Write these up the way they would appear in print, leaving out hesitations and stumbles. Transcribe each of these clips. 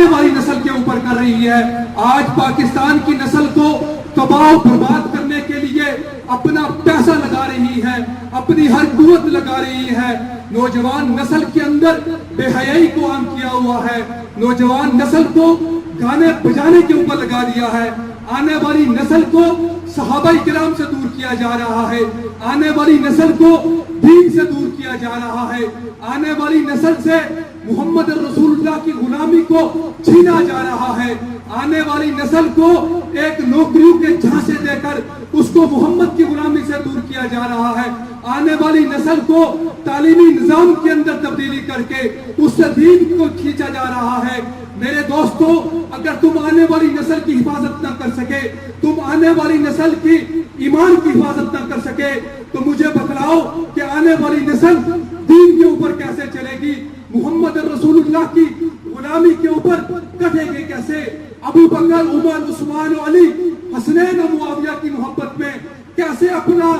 آنے والی نسل کے اوپر کر رہی ہے. آج پاکستان کی نسل کو تباہ و برباد کرنے کے لیے اپنا پیسہ لگا رہی ہے, اپنی ہر قوت لگا رہی ہے. نوجوان نسل کے اندر بے حیائی کو عام کیا ہوا ہے, نوجوان نسل کو گانے بجانے کے اوپر لگا دیا ہے. آنے والی نسل کو صحابہ کرام سے دور کیا جا رہا ہے, آنے والی نسل کو دین سے دور کیا جا رہا ہے, آنے والی نسل سے محمد رسول اللہ کی غلامی کو چھینا جا رہا ہے, آنے والی نسل کو ایک نوکریوں کے جھانسے دے کر اس کو محمد کی غلامی سے دور کیا جا رہا ہے, آنے والی نسل کو تعلیمی نظام کے اندر تبدیلی کر کے اس سے دین کو کھینچا جا رہا ہے. میرے دوستو, اگر تم آنے والی نسل کی حفاظت نہ کر سکے, تم آنے والی نسل کی ایمان کی حفاظت نہ کر سکے, تو مجھے بتلاؤ کہ آنے والی نسل دین کے اوپر کیسے چلے گی, محمد رسول اللہ کی غلامی کے اوپر کٹے گی کیسے, ابو بکر, عمر, عثمان و علی, حسنین و معاویہ کی محبت میں کیسے اپنا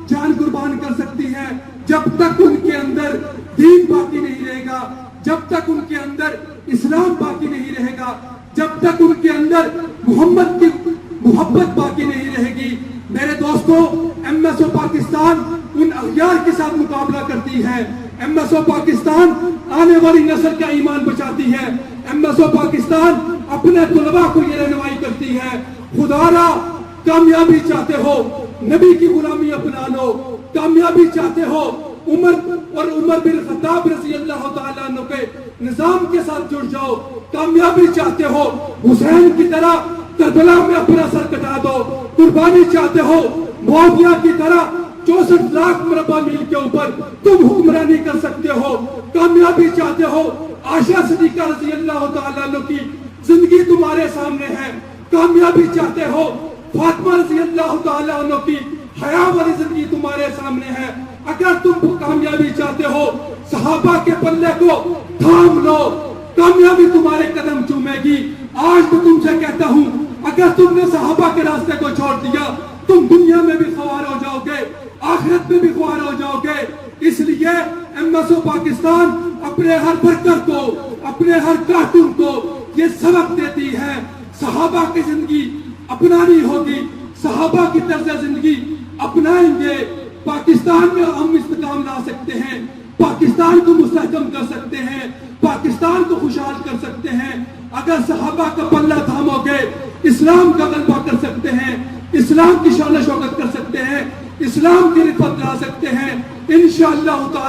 جان قربان کر سکتی ہے, جب تک ان کے اندر دین باقی نہیں رہے گا, جب تک ان کے اندر اسلام باقی نہیں رہے گا, جب تک ان کے اندر محمد کی محبت باقی نہیں رہے گی. میرے دوستو, ایم ایس او پاکستان ان اغیار کے ساتھ مقابلہ کرتی ہے, ایم ایس او پاکستان آنے والی نسل کا ایمان بچاتی ہے, ایم ایس او پاکستان اپنے طلباء کو یہ رہنمائی کرتی ہے, خدا را کامیابی چاہتے ہو نبی کی غلامی اپنا لو, کامیابی چاہتے ہو عمر بن خطاب رضی اللہ تعالیٰ عنہ کے نظام کے ساتھ جڑ جاؤ, کامیابی چاہتے ہو حسین کی طرح کربلا میں اپنا سر کٹا دو, قربانی چاہتے ہو معاویہ کی طرح 64 لاکھ مربع میل کے اوپر تم حکمرانی کر سکتے ہو, کامیابی چاہتے ہو عائشہ صدیقہ رضی اللہ تعالیٰ عنہ کی زندگی تمہارے سامنے ہے, کامیابی چاہتے ہو فاطمہ رضی اللہ تعالیٰ عنہ کی حیا والی زندگی تمہارے سامنے ہے. اگر تم کامیابی چاہتے ہو صحابہ کے پلے کو تھام لو, کامیابی تمہارے قدم چومے گی. آج تو تم سے کہتا ہوں, اگر تم نے صحابہ کے راستے کو چھوڑ دیا تم دنیا میں بھی خوار ہو جاؤ گے, آخرت میں بھی خوار ہو جاؤ گے. اس لیے ایم ایس او پاکستان اپنے ہر برکر کو, اپنے ہر کارٹون کو یہ سبق دیتی ہے, صحابہ کی زندگی اپنانی ہوگی, صحابہ کی طرز زندگی اپنائیں گے, پاکستان میں ہم استحکام لا سکتے ہیں, پاکستان کو مستحکم کر سکتے ہیں, پاکستان کو خوشحال کر سکتے ہیں. اگر صحابہ کا پلہ تھامو گے اسلام کا غلبہ کر سکتے ہیں, اسلام کی شان و شوکت کر سکتے ہیں, اسلام کی رفعت لا سکتے ہیں انشاءاللہ تعالی.